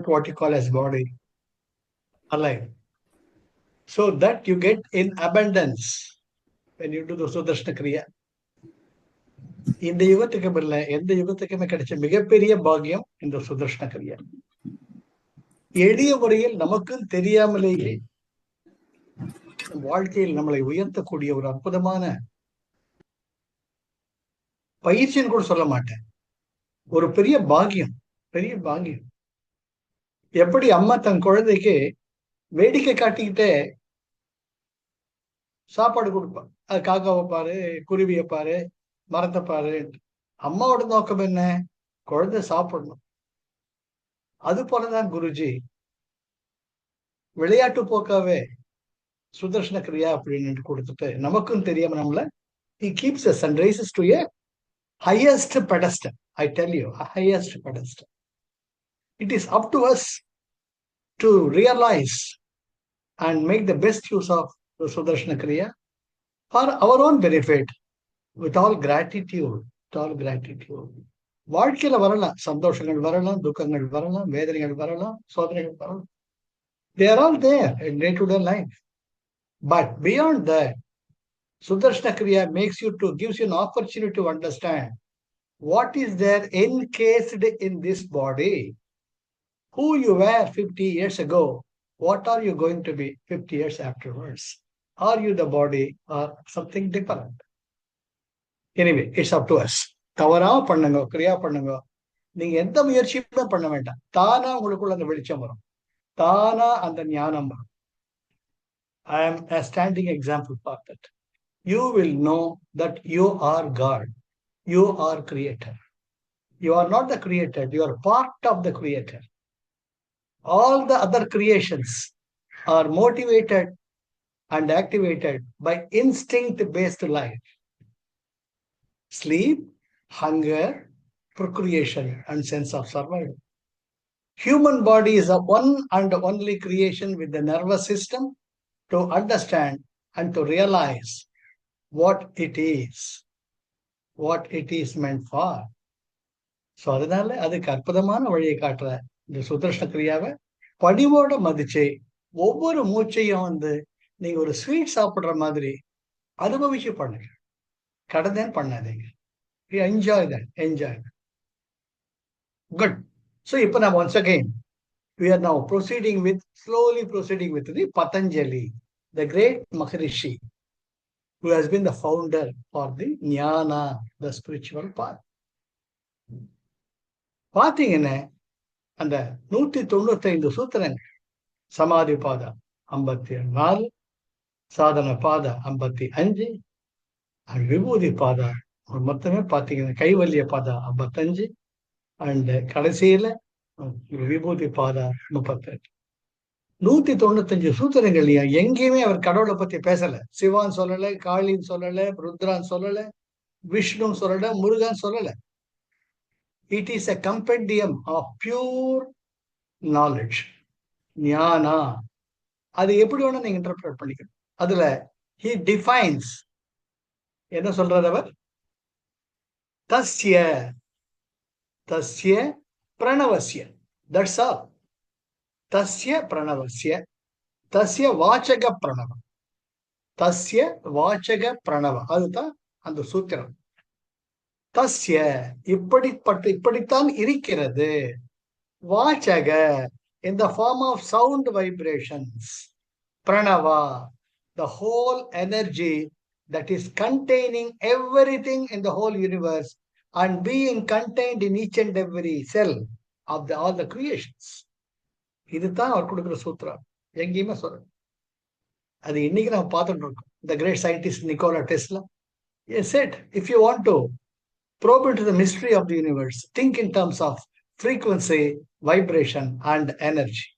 kept what you call as body alive. So that you get in abundance when you do the Sudarshana Kriya. இந்த யுகத்துக்கு இல்ல எந்த யுகத்துக்குமே கிடைச்ச மிகப்பெரிய பாக்கியம் இந்த சுதர்ஷன கிரியா. எளிய முறையில் நமக்கும் தெரியாமலேயே வாழ்க்கையில் நம்மளை உயர்த்தக்கூடிய ஒரு அற்புதமான பயிற்சின்னு கூட சொல்ல மாட்டேன், ஒரு பெரிய பாக்கியம், பெரிய பாக்கியம். எப்படி அம்மா தன் குழந்தைக்கு வேடிக்கை காட்டிக்கிட்டே சாப்பாடு கொடுப்பான், அது காக்காவை பாரு, குருவியை பாரு, மரத்தை பாரு. அம்மாவோட நோக்கம் என்ன? குழந்தை சாப்பிடணும். அது போலதான் குருஜி விளையாட்டு போக்காவே சுதர்ஷன கிரியா அப்படின்னு கொடுத்துட்டு நமக்கும் தெரியாம நம்மள he keeps us and raises to a highest pedestal. I tell you, a highest pedestal. It is up to us to realize and make the best use of the Sudarshana Kriya for our own benefit, with all gratitude, with all gratitude. வாழ்க்கையில வரலாம், சந்தோஷங்கள் வரலாம், துக்கங்கள் வரலாம், வேதனைகள் வரலாம், சோதனைகள் வரலாம். They are all there in day-to-day life. But beyond that, Sudarshana Kriya gives you an opportunity to understand what is there encased in this body. Who you were 50 years ago, what are you going to be 50 years afterwards? Are you the body or something different? Anyway, it's up to us. தவறா பண்ணுங்க, கிரியா பண்ணுங்க. நீங்க எந்த முயற்சியுமே பண்ண வேண்டாம். தானா உங்களுக்குள்ள அந்த வெளிச்சம் வரும், தானா அந்த ஞானம் வரும். I am a standing example for that. You will know that you are God. You are creator. You are not the creator. You are part of the creator. All the other creations are motivated and activated by instinct-based life. Sleep, hunger, procreation, and sense of survival. Human body is a one and only creation with the nervous system to understand and to realize what it is meant for. So அதனால அதுக்கு அற்புதமான வழியை காட்டுற இந்த சுதர்ஷன கிரியாவை பணிவோட மதிச்சு ஒவ்வொரு மூச்சையும் நீங்க ஒரு ஸ்வீட் சாப்பிடுற மாதிரி அனுபவிச்சு பண்ணுங்க. கடந்தேன் பண்ணாதீங்க. Enjoy that. Enjoy that. Good. So இப்ப நான் once again we are now slowly proceeding with the Patanjali, the great Maharishi, who has been the founder for the Jnana, the spiritual path. பார்த்தீங்கன்னா அந்த 195 சூத்திரங்கள், சமாதி பாதம் 54, சாதன பாதம் 55, விபூதி பாதம் மொத்தமே பார்த்தீங்கன்னா கைவல்ய பாதம் 55, அண்ட் கடைசியில விபூதி பாதம் 38. 195 சூத்திரங்கள் எங்கேயுமே அவர் கடவுளை பத்தி பேசல. சிவான் சொல்லல, காளின்னு சொல்லல, ருத்ரான் சொல்லல, விஷ்ணு சொல்லல, முருகன் சொல்லல. It is a compendium of pure knowledge, ஞானா. அது எப்படி வேணா நீங்க இன்டர்பிரேட் பண்ணிக்கணும். அதுல he defines, என்ன சொல்றாரு அவர்? தஸ்ய தஸ்ய பிரணவஸ்ய, that's all. தஸ்ய பிரணவஸ்ய, தஸ்ய வாச்சக பிரணவம், தஸ்ய வாச்சக பிரணவம், அதுதான் அந்த சூத்திரம். தஸ்ய இப்படித்தான் இருக்கிறது. வாச்சக in the form of sound vibrations. Pranava, the whole energy that is containing everything in the whole universe and being contained in each and every cell of all the creations. இதுதான் அவர் கொடுக்குற சூத்திரம். எங்கேயுமே சொல்ற அது இன்னைக்கு நம்ம பார்த்துட்டு இருக்கோம். The great scientist Nikola Tesla said, if you want to probe into the mystery of the universe, think in terms of frequency, vibration, and energy.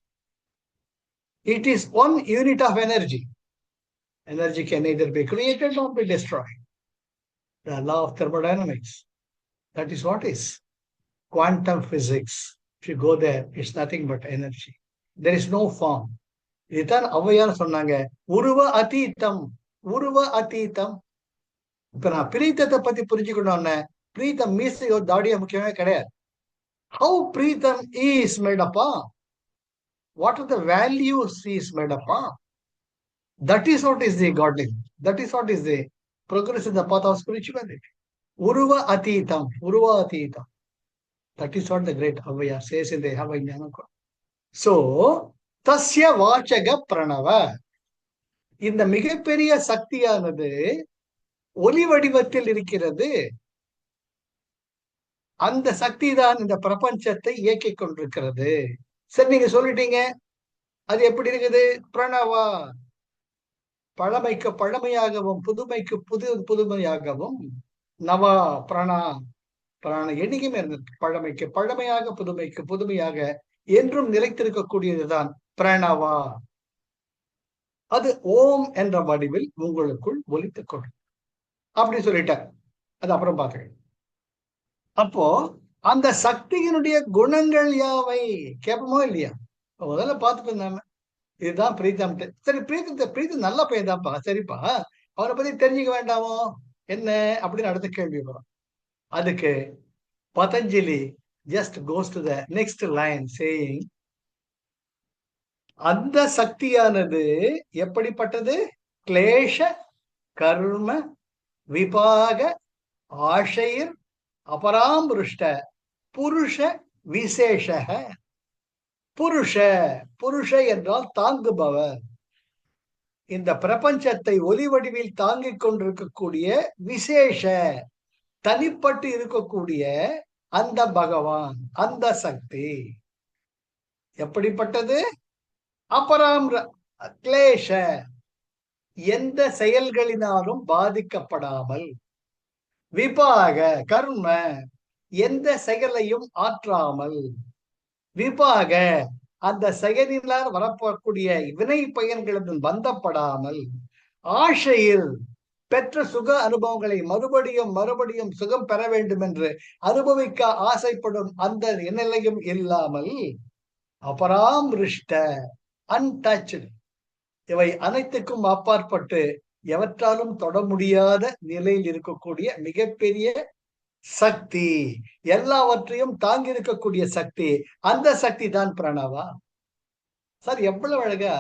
It is one unit of energy. Energy can neither be created nor be destroyed. The law of thermodynamics, that is what is. Quantum physics, if you go there, it's nothing but energy. There is no form. இதுதான் ஔவையார் சொன்னாங்க, உருவ அதீதம், உருவ அதீதம். இப்ப நான் பிரீத்தத்தை பத்தி புரிஞ்சுக்கணும்னு பிரீத்தம் மீசையோ தாடியோ முக்கியமே கிடையாது. How Preetham is made up of? What are the values he is made up of? That is what is the godly. That is what is the progress in the path of spirituality. Uruva atitam. Uruva atitam. That is what the great Avaya says in the Havajnana. So, tasya vachaga pranava. இந்த மிகப்பெரிய சக்தியானது ஒலி வடிவத்தில் இருக்கிறது. அந்த சக்தி தான் இந்த பிரபஞ்சத்தை இயக்கிக் கொண்டிருக்கிறது. சரி, நீங்க சொல்லிட்டீங்க. அது எப்படி இருக்குது? பிரணவா, பழமைக்கு பழமையாகவும் புதுமைக்கு புதுமையாகவும், நவா பிரணா பிராண என்னைக்குமே இருந்திருக்கு. பழமைக்கு பழமையாக புதுமைக்கு புதுமையாக என்றும் நிலைத்திருக்கக்கூடியதுதான் பிரணவா. அது ஓம் என்ற வடிவில் உங்களுக்குள் ஒலித்துக் கொள்ளும் அப்படி சொல்லிட்டார். அது அப்புறம் பார்த்துக்க. அப்போ அந்த சக்தியினுடைய குணங்கள் யாவை கேட்போமோ இல்லையா? முதல்ல பார்த்துட்டு இருந்தாம இதுதான் பிரீத்தம். சரி, பிரீத்தம் நல்ல பையன் தான்ப்பா, சரிப்பா, அவனை பத்தி தெரிஞ்சுக்க வேண்டாமோ என்ன அப்படின்னு அடுத்த கேள்வி வரும். அதுக்கு Patanjali just goes to the next line saying, அந்த சக்தியானது எப்படிப்பட்டது? கிளேஷ கர்ம விபாக ஆஷைர் அபராம்பிருஷ்ட புருஷ விசேஷ. புருஷ, புருஷ என்றால் தாங்குபவர். இந்த பிரபஞ்சத்தை ஒலி வடிவில் தாங்கிக் கொண்டிருக்கக்கூடிய விசேஷ, தனிப்பட்டு இருக்கக்கூடிய அந்த பகவான், அந்த சக்தி எப்படிப்பட்டது? அபராம் கிளேஷ, எந்த செயல்களினாலும் பாதிக்கப்படாமல், விபாக கர்ம, எந்த செயலையும் ஆற்றாமல், விபாக அந்த செயலினால் வரப்போக்கூடிய வினை பயன்களுடன் பந்தப்படாமல், ஆசையில் பெற்ற சுக அனுபவங்களை மறுபடியும் மறுபடியும் சுகம் பெற வேண்டும் என்று அனுபவிக்க ஆசைப்படும் அந்த நிலையும் இல்லாமல், அபராமிருஷ்ட அன்டச்டு, இவை அனைத்துக்கும் அப்பாற்பட்டு எவற்றாலும் தொட முடியாத நிலையில் இருக்கக்கூடிய மிகப்பெரிய சக்தி, எல்லாவற்றையும் தாங்கி இருக்கக்கூடிய சக்தி, அந்த சக்தி தான் பிரணவா. சார், எவ்வளவு அழகா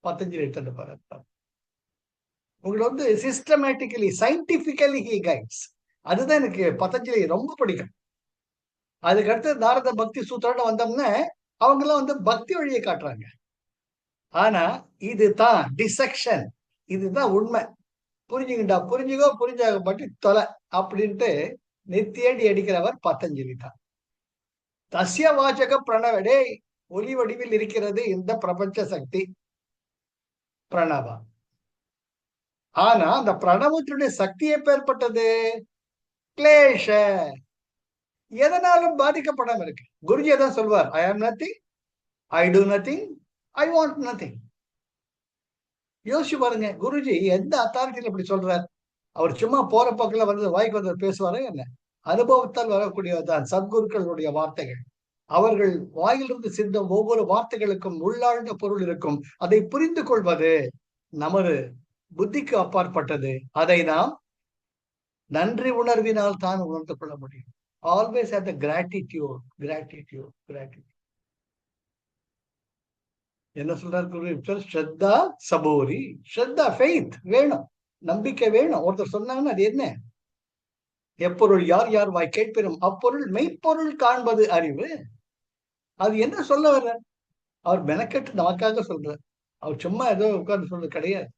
பத்தஞ்சலி எடுத்துட்டு பாரு. உங்களை சிஸ்டமேட்டிக்கலி சயின்டிபிக்கலி ஹி கைட்ஸ். அதுதான் எனக்கு பதஞ்சலி ரொம்ப பிடிக்கும். அதுக்கடுத்து நாரத பக்தி சூத்திரம் வந்தோம்னா அவங்க எல்லாம் பக்தி வழியை காட்டுறாங்க. ஆனா இதுதான் டிசெக்ஷன், இதுதான் உண்மை. புரிஞ்சுக்கிட்டா புரிஞ்சுக்கோ, புரிஞ்சாக பற்றி தொலை அப்படின்ட்டு நெத்தியடி அடிக்கிறவர் பதஞ்சலி தான். தஸ்ய வாச்சக பிரணவடே, ஒலி வடிவில் இருக்கிறது இந்த பிரபஞ்ச சக்தி பிரணவா. ஆனா அந்த பிரணவத்தினுடைய சக்தி எப்பேற்பட்டது? கிளேஷ, எதனாலும் பாதிக்கப்படாம இருக்கு. குருஜி தான் சொல்வார், ஐ ஆம் nothing, I two nothing, I want nothing. யோசிச்சு பாருங்க, குருஜி எந்த அத்தாரிட்டியில இப்படி சொல்றார்? அவர் சும்மா போற பக்கத்துல வாய்க்கு வந்து பேசுவாரு என்ன? அனுபவத்தால் வரக்கூடியதான் சத்குருக்களுடைய வார்த்தைகள். அவர்கள் வாயிலிருந்து சிந்தும் ஒவ்வொரு வார்த்தைகளுக்கும் உள்ளாழ்ந்த பொருள் இருக்கும். அதை புரிந்து கொள்வது நமது புத்திக்கு அப்பாற்பட்டது. அதை நாம் நன்றி உணர்வினால் தான் உணர்ந்து கொள்ள முடியும். Always have the gratitude, gratitude, gratitude. என்ன சொல்றாரு குரு? ஸ்ரத்தா சபோரி. ஸ்ரத்தா, ஃபெய்த் வேணும், நம்பிக்கை வேணும். ஒருத்தர் சொன்னாங்கன்னா அது என்ன? எப்பொருள் யார் யார் வாய் கேட்பினும் அப்பொருள் மெய்ப்பொருள் காண்பது அறிவு. அது என்ன சொல்ல வர்ற? அவர் மெனக்கெட்டு நமக்காக சொல்றார். அவர் சும்மா ஏதோ உட்கார்ந்து சொல்றது கிடையாது.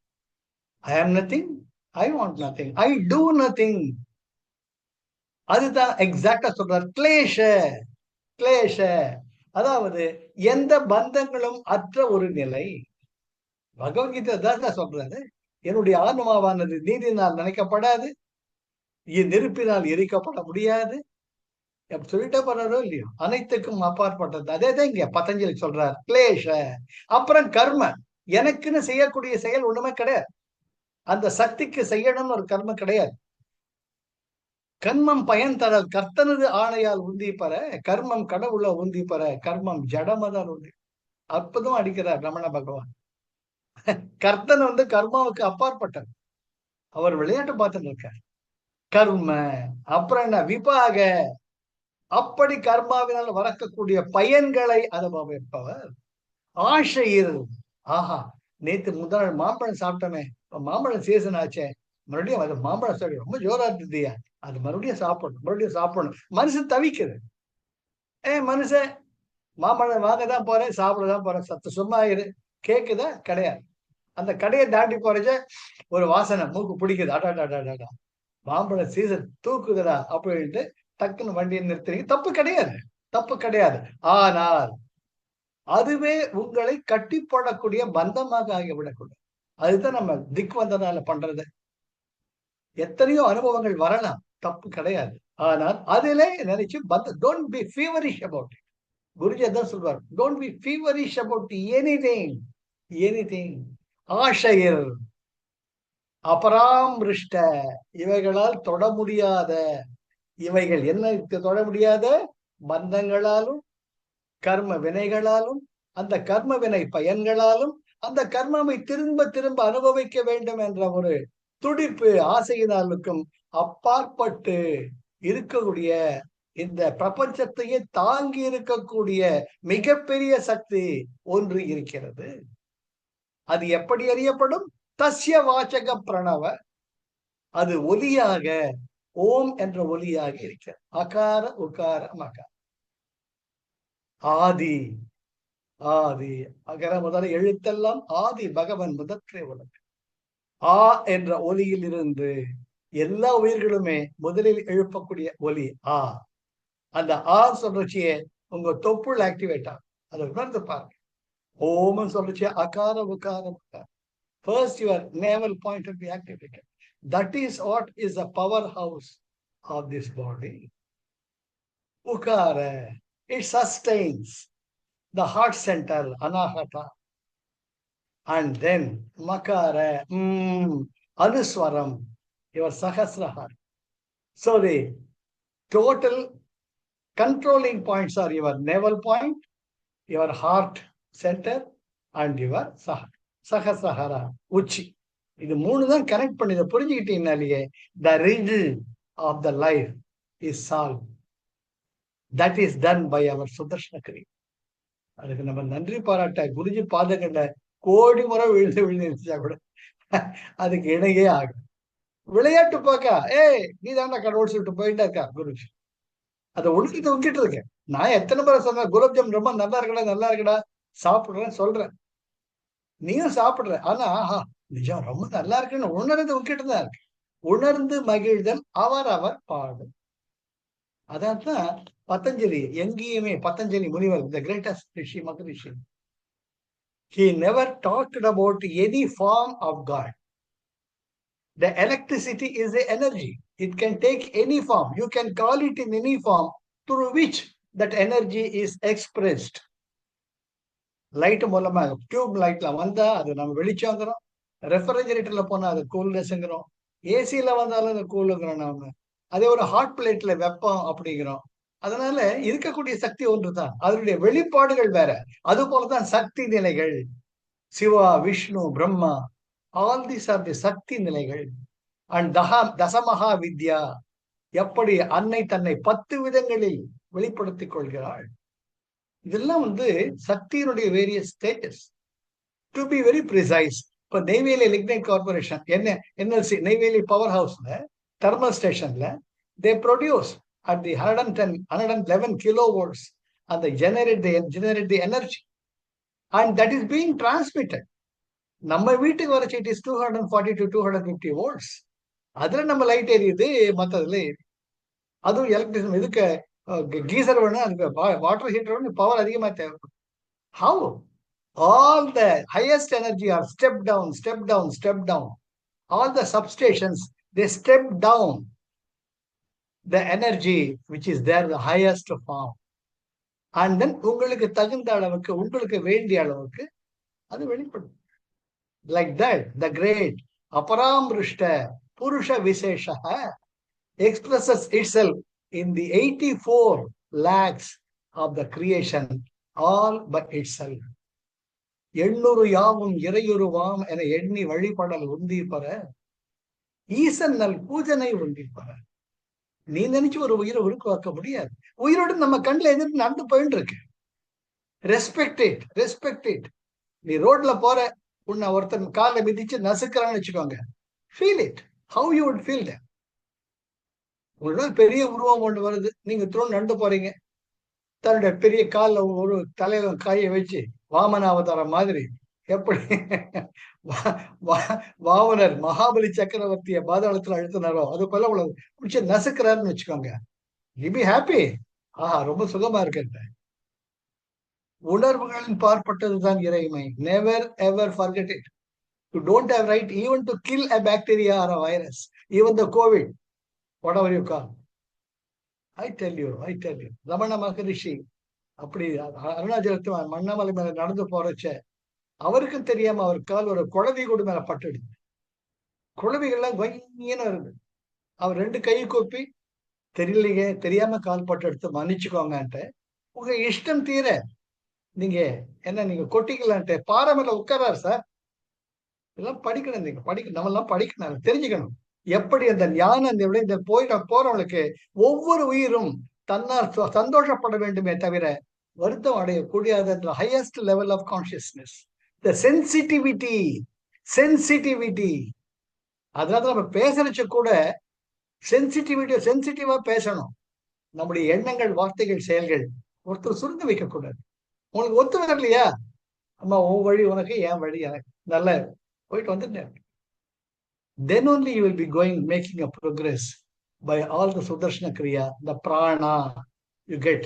ஐ ஆம் nothing, I want nothing, I two nothing. அதுதான் எக்ஸாக்டா சொல்றார். கிளேஷ, கிளேஷ அதாவது எந்த பந்தங்களும் அற்ற ஒரு நிலை. பகவத்கீதை தான் சொல்றாரு. என்னுடைய ஆன்மாவானது நீதினால் நினைக்கப்படாது, நெருப்பினால் எரிக்கப்பட முடியாது. சொல்லிட்டே போறாரோ இல்லையோ, அனைத்துக்கும் அப்பாற்பட்டது. அதே தான் இங்க பதஞ்சலி சொல்றார். கிளேஷ, அப்புறம் கர்ம, எனக்குன்னு செய்யக்கூடிய செயல் ஒண்ணுமே கிடையாது. அந்த சக்திக்கு செய்யணும்னு ஒரு கர்மம் கிடையாது. கர்மம் பயன் தரல் கர்த்தனது ஆணையால் உந்தி பெற, கர்மம் கடவுள உந்தி பெற, கர்மம் ஜடமதான் உந்தி. அற்புதம் அடிக்கிறார் ரமண பகவான். கர்த்தன் கர்மாவுக்கு அப்பாற்பட்டது. அவர் விளையாட்டு பார்த்துட்டு இருக்கார். கர்ம அப்புறம் என்ன? விபாக, அப்படி கர்மாவினால் வரக்கூடிய பயன்களை அனுபவிப்பவர். ஆசையில், ஆஹா நேத்து முதல் மாம்பழம் சாப்பிட்டோமே, மாம்பழம் சீசன் ஆச்சே, மறுபடியும் அது மாம்பழம் சாப்பிடு ரொம்ப ஜோரா இருந்ததுயா, அது மறுபடியும் சாப்பிடணும், மறுபடியும் சாப்பிடணும். மனுஷன் தவிக்குது. மனுஷன் மாம்பழம் வாங்க தான் போறேன், சாப்பிட தான் போறேன், சத்து சும்மா இரு. கேக்குதா? கிடையாது. அந்த கடையை தாண்டி போறச்ச ஒரு வாசனை மூக்கு பிடிக்குது, அடாடாடாடா மாம்பழம் சீசன் தூக்குதுடா அப்படின்ட்டு டக்குன்னு வண்டியை நிறுத்துறீங்க. தப்பு கிடையாது, தப்பு கிடையாது. ஆனால் அதுவே உங்களை கட்டி போடக்கூடிய பந்தமாக ஆகிவிடக்கூடாது. அதுதான் நம்ம திக் வந்தனால பண்றது. எத்தனையோ அனுபவங்கள் வரலாம், தப்பு கிடையாது. ஆனால் அதிலே நினைச்சு don't be feverish about it. Guruji அதான் சொல்வார், don't be feverish about anything, anything. ஆஷையர், அபராமிருஷ்ட, இவைகளால் தொட முடியாத, இவைகள் என்ன தொட முடியாத? பந்தங்களாலும் கர்ம வினைகளாலும் அந்த கர்ம வினை பயன்களாலும் அந்த கர்மமை திரும்ப திரும்ப அனுபவிக்க வேண்டும் என்ற ஒரு துடிப்பு ஆசையினாலுக்கும் அப்பாற்பட்டு இருக்கக்கூடிய இந்த பிரபஞ்சத்தையே தாங்கி இருக்கக்கூடிய மிகப்பெரிய சக்தி ஒன்று இருக்கிறது. அது எப்படி அறியப்படும்? தஸ்ய வாச்சக பிரணவ, அது ஒலியாக, ஓம் என்ற ஒலியாக இருக்கிறது. அகார உகார மகார. ஆதி, ஆதி அகர முதல எழுத்தெல்லாம் ஆதி பகவன் முதற்றே உலகு. ஆ என்ற ஒலியில் இருந்து எல்லா உயிர்களுமே முதலில் எழுப்பக்கூடிய ஒலி ஆ. அந்த ஆ சொல்றச்சியே உங்க தொப்புள் ஆக்டிவேட் ஆகும். அதை உணர்ந்து பாருங்க. ஓம் சொல்றச்சியே அகார உகார மகார. First your navel point will be activated. That is what is the powerhouse of this body. Ukara, it sustains the heart center, anahata. And then makara, anuswaram, your sahasrahar. So the total controlling points are your navel point, your heart center, and your sahasrahara, uchi. இது மூணு தான் connect பண்ணி இதை புரிஞ்சுக்கிட்டீங்கனாலேயே the riddle of the life is solve. That is done by அவர் சுதர்ஷன கிரி. அதுக்கு நம்ம நன்றி பாராட்ட குருஜி பாதங்கள்ல கோடி முறை விழுந்து இருந்துச்சா கூட அதுக்கு இணையே ஆகும். விளையாட்டு போக்கா நீ தாண்டா கடவுள் சொல்லிட்டு போயிட்டா இருக்கா குருஜி. அதை ஒழுங்கிட்டு உங்கிட்டு இருக்கேன். நான் எத்தனை முறை சொன்னேன், குலாப்ஜாம் ரொம்ப நல்லா இருக்கடா, நல்லா இருக்கடா, சாப்பிடுறேன் சொல்றேன், நீயும் சாப்பிடுற. ஆனா நிஜம் ரொம்ப நல்லா இருக்குன்னு உணர்ந்து உங்ககிட்ட தான் இருக்கு. உணர்ந்து மகிழ்தல் அவர் அவர் பாடு. அதான் பதஞ்சலி எங்கேயுமே, பதஞ்சலி முனிவர், the greatest Rishi, Maharishi, he never talked about any form of God. The electricity is the energy. It can take any form. You can call it in any form through which that energy is expressed. Light மூலமாக tube லைட்ல வந்தா அது நம்ம வெளிச்சங்கிறோம், ரெஃப்ரிஜரேட்டர்ல போனா அது கூல்னஸ்ங்கிறோம், ஏசியில வந்தாலும் அது கூலுங்கிறோம் நாம. அதே ஒரு ஹாட் பிளேட்ல வெப்பம் அப்படிங்கிறோம். அதனால இருக்கக்கூடிய சக்தி ஒன்றுதான், அதனுடைய வெளிப்பாடுகள் வேற. அது போலதான் சக்தி நிலைகள். Shiva, Vishnu, Brahma, all these are the Shakti நிலைகள். அண்ட் தசமகா வித்யா, எப்படி அன்னை தன்னை 10 விதங்களில் வெளிப்படுத்திக் கொள்கிறாள். இதெல்லாம் சக்தியினுடைய various states. To be very precise, இப்போ Neyveli lignite corporation NLC Neyveli power ஹவுஸ்ல தெர்மல் ஸ்டேஷன்ல they produce at the 111 kilovolts and they generate the energy, and that is being transmitted. நம்ம வீட்டுக்கு வரச்சு it is 240 to 250 volts. அதுல நம்ம லைட் எரியுது, மற்றதுல அதுவும் electricity. இதுக்கு கீசர் வேணும், அதுக்கு வாட்டர் ஹீட்டர் வேணும், பவர் அதிகமா தேவைப்படும். How? All the highest energy are step down, step down, step down. All the substations, they step down the energy which is there, the highest form. And then உங்களுக்கு தகுந்த அளவுக்கு, உங்களுக்கு வேண்டிய அளவுக்கு அது வெளிப்படும். Like that, the great Aparamrishta Purusha Vishesha expresses itself in the 84 lakhs of the creation all by itself. 800 யாவும் இறையுருவாம் என எண்ணி வழிபடல் உந்தி பெற ஈசன் நல் பூஜனை உந்தி பெற. நீ நினைச்சு ஒரு உயிரை உருவாக்க முடியாது. உயிரோடு நம்ம கண்ணில் எதிர்த்து நடந்து போயிட்டு இருக்கு. Respect it. நீ ரோட்ல போற, உன்னை ஒருத்தன் காலை மிதிச்சு நசுக்கிறான்னு வச்சுக்கோங்க, feel it. How you would feel that? உங்களோட பெரிய உருவம் ஒன்று வருது, நீங்க த்ரோன் நடந்து போறீங்க, தன்னுடைய பெரிய காலில் ஒரு தலையில காயை வச்சு வாமன அவதாரம் மாதிரி எப்படி வாமனர் மகாபலி சக்கரவர்த்திய பாதாளத்துல அழுத்தினாரோ அது போல உள்ள பிடிச்சி நசுக்கிறாருன்னு வச்சுக்கோங்க, யூ பி ஹாப்பி. ஆஹா, ரொம்ப சுகமா இருக்கு. உணர்வுகளின் பார்ப்பட்டதுதான் இறைமை. Never ever forget it. You don't have right even to kill a bacteria or a virus, even the COVID, whatever you call. I tell you. Ramana Maharishi அப்படி அருணாச்சலத்து மண்ணமலை மேல நடந்து போறச்ச அவருக்கும் தெரியாம அவர் கால் ஒரு குழவி கூட மேல பட்டுடுது. குழவிகள்லாம் கொய்யன்னு வருது. அவர் 2 கை கூப்பி, தெரியலையே, தெரியாம கால் பட்டு எடுத்து மன்னிச்சுக்கோங்கன்ட்டு, உங்க இஷ்டம் தீர நீங்க என்ன நீங்க கொட்டிக்கலான்ட்டு பாறை மேல உட்காராரு சார். இதெல்லாம் படிக்கணும். நீங்க நம்ம எல்லாம் படிக்கணும், தெரிஞ்சுக்கணும் எப்படி அந்த ஞானம் இந்த போறவங்களுக்கு ஒவ்வொரு உயிரும் தன்னால் சந்தோஷப்பட வேண்டுமே தவிர வருத்தம் அடையக்கூடாது. Highest level of consciousness, the sensitivity. அதனால நம்ம பேசுறச்ச கூட சென்சிட்டிவா பேசணும். நம்முடைய எண்ணங்கள், வார்த்தைகள், செயல்கள் ஒருத்தர் சுருங்க வைக்க கூடாது. உங்களுக்கு ஒத்து வரலையா, அம்மா உன் வழி உனக்கு, என் வழி எனக்கு, நல்ல போயிட்டு வந்துட்டேன். Then only you will be making a progress by all the Sudarshana Kriya, the prana you get.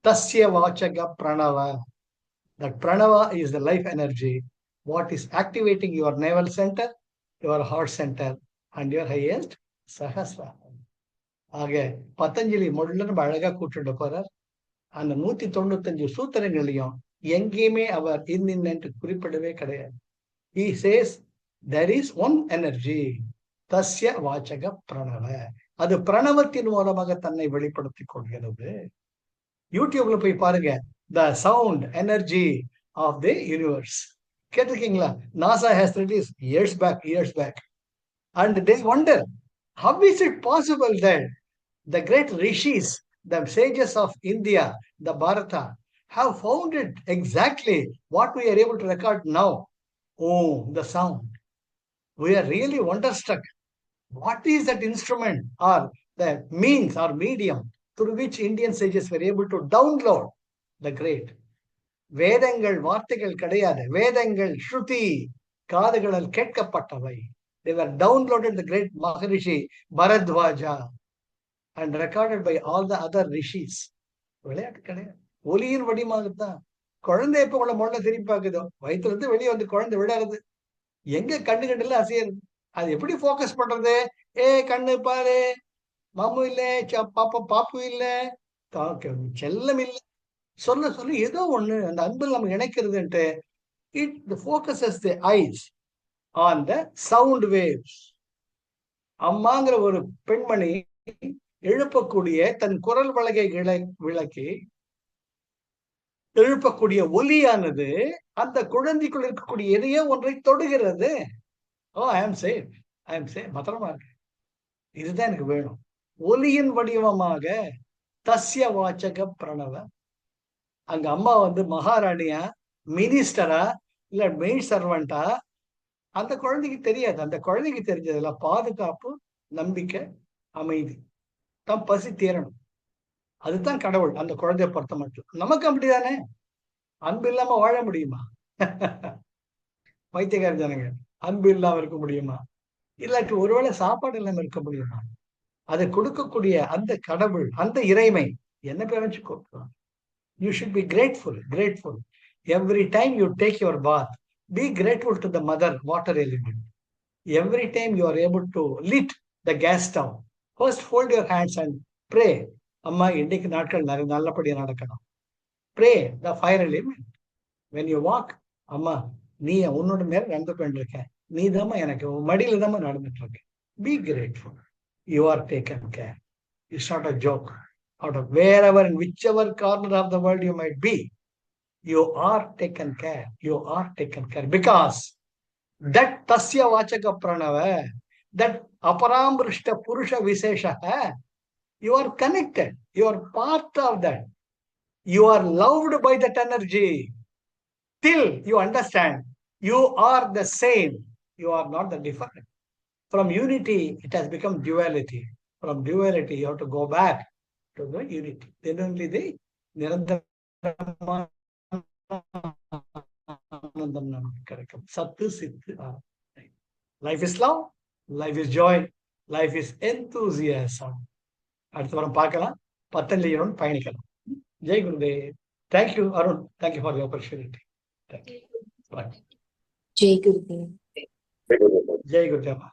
Tasya vachaga pranava. That pranava is the life energy, what is activating your navel center, your heart center, and your highest sahasra. ஆக பதஞ்சலி முதல்ல நம்ம அழகா கூட்டிட்டு போறார். அந்த 195 சூத்திரங்களையும் எங்கேயுமே அவர் இன்னென்று குறிப்பிடவே கிடையாது. He says there is one energy, தஸ்ய வாச்சக பிரணவ. அது பிரணவத்தின் மூலமாக தன்னை வெளிப்படுத்திக் கொள்கிறது. யூடியூப்ல போய் பாருங்க, the sound energy of the universe. கேட்டிருக்கீங்களா? NASA has released years back, and they wonder how is it possible that the great rishis, the sages of India, the Bharata, have found it exactly what we are able to record now. Oh, the sound. We are really wonderstruck. What is that instrument or the means or medium through which Indian sages were able to download the great? வேதங்கள் வார்த்தைகள் கிடையாது, வேதங்கள் ஸ்ருதி, காதுகளால் கேட்கப்பட்டவை. They were downloaded the great Maharishi Bharadwaja and recorded by all the other rishis. விளையாட்டு கிடையாது. ஒலியின் வடிவமாகத்தான். குழந்தை எப்ப உள்ள முள்ள திரும்பி பார்க்குதோ, வயிற்றுல இருந்து வெளியே வந்து குழந்தை விடாது, எங்க கண்ணுல அசையாது. அது எப்படி போக்கஸ் பண்றது? கண்ணு பாரு, மாமு இல்ல, பாப்பு இல்ல, செல்லம் இல்ல, சொல்ல ஏதோ ஒண்ணு அந்த அன்பில் நம்ம இணைக்கிறதுன்ட்டு it focuses the eyes on the sound waves. அம்மாங்கிற ஒரு பெண்மணி எழுப்பக்கூடிய தன் குரல் வளைகைகளை விளக்கி எழுப்பக்கூடிய ஒலியானது அந்த குழந்தைக்குள் இருக்கக்கூடிய எதையோ ஒன்றை தொடுகிறது. ஐ ஆம் சேஃப், பத்திரமா இருக்கு, இதுதான் எனக்கு வேணும். ஒலியின் வடிவமாக தஸ்ய வாச்சக பிரணவ. அங்க அம்மா வந்து மகாராணியா, மினிஸ்டரா, இல்ல மெயின் சர்வெண்டா, அந்த குழந்தைக்கு தெரியாது. அந்த குழந்தைக்கு தெரிஞ்சதுல பாதுகாப்பு, நம்பிக்கை, அமைதி, தான் பசி தீரணும். அதுதான் கடவுள் அந்த குழந்தைய பொறுத்த மட்டும். நமக்கு அப்படிதானே? அன்பு இல்லாம வாழ முடியுமா? பைத்தியக்கார ஜனங்க, அன்பு இல்லாம இருக்க முடியுமா? இல்லாட்டி ஒருவேளை சாப்பாடு இல்லாம இருக்க முடியுமா? அதை கொடுக்கக்கூடிய அந்த கடவுள், அந்த இறைமை என்ன பேர் வச்சு கூப்பிடுவாங்க? You should be grateful. Every time you take your bath, be grateful to the mother water element. Every time you are able to lit the gas stove, first fold your hands and pray. Amma, இன்னைக்கு நாட்கள் நல்லபடியா நடக்கணும். Pray the fire element. When you walk, அம்மா நீ உன்னோட மேல நடந்து கொண்டிருக்க, நீ தாம்மா எனக்கு மடியில தாம்மா நடந்துட்டு இருக்க. Be grateful. You are taken care. It's not a joke. Out of wherever and whichever corner of the world you might be, you are taken care. Because that tasya vachaka pranava, that aparamrishta purusha visesha, you are connected. You are part of that. You are loved by that energy. Till you understand, you are the same. You are not the different. From unity, it has become duality. From duality, you have to go back to the unity. Then only the Sattu Siddhu. Life is love, life is joy, life is enthusiasm. அடுத்த வாரம் பார்க்கலாம். பத்தல்லியுடன் பயணிக்கலாம். Jai Gurudev. Thank you Arun. Thank you for the opportunity. Thank you. Jai Gurudev. Jai Gurudeva.